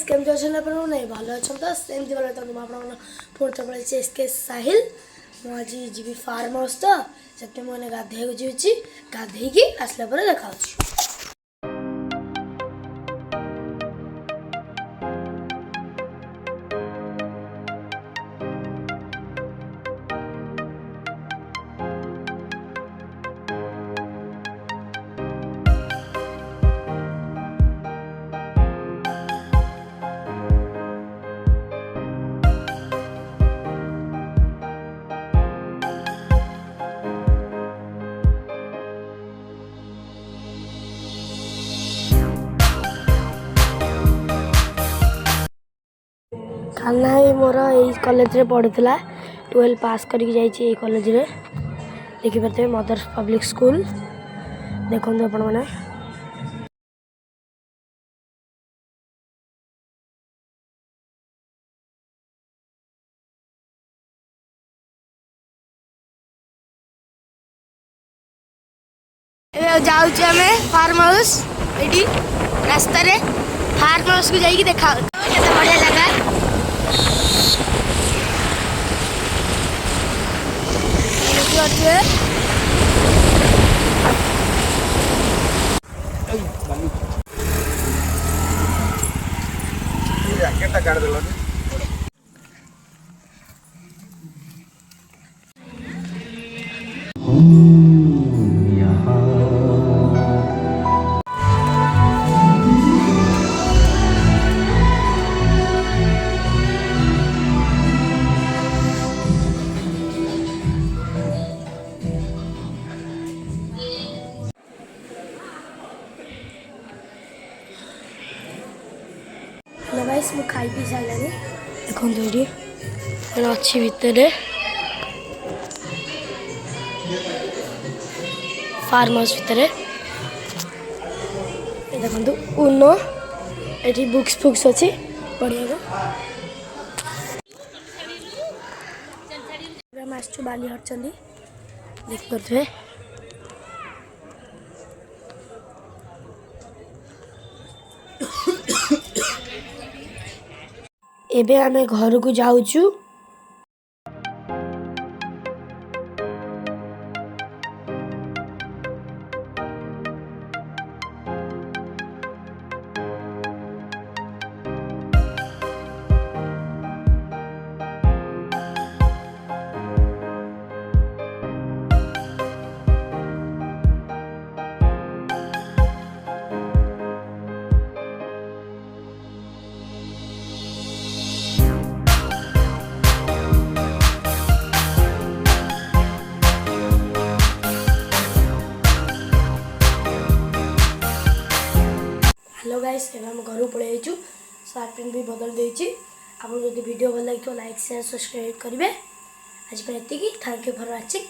केमती अच्छे नहीं भल अच्छा तो सेमती भल तो मुझे पुणी थे पड़े एसके साहिल मुझे जी फार्म हाउस तो से मुझे गाधे जी गाधे आसला देखा। कान्हा मोर यही कॉलेज रे पढ़ुला 12 पास करके जाइए कॉलेज रे देखिपे मदर्स पब्लिक स्कूल देखते आपण मैंने जाऊे फार्म हाउस ये रास्ता रे फार्म हाउस को जाइए देखा बढ़िया लगा गाइस मु खाई पी सारे देखो ये अच्छी भितर फार्म हाउस भितर देखो उनो ये बुक्स फुक्स अच्छी पढ़िया आसु बाली हटचंदी देख पारे एबे आमे घर को जाऊचु हेलो गाइस हम घर पलि सार्ट पैंट भी बदल देती आपको जब वीडियो भल लगे लाइक शेयर सब्सक्राइब करेंगे आज ये थैंक यू फॉर वाचिंग।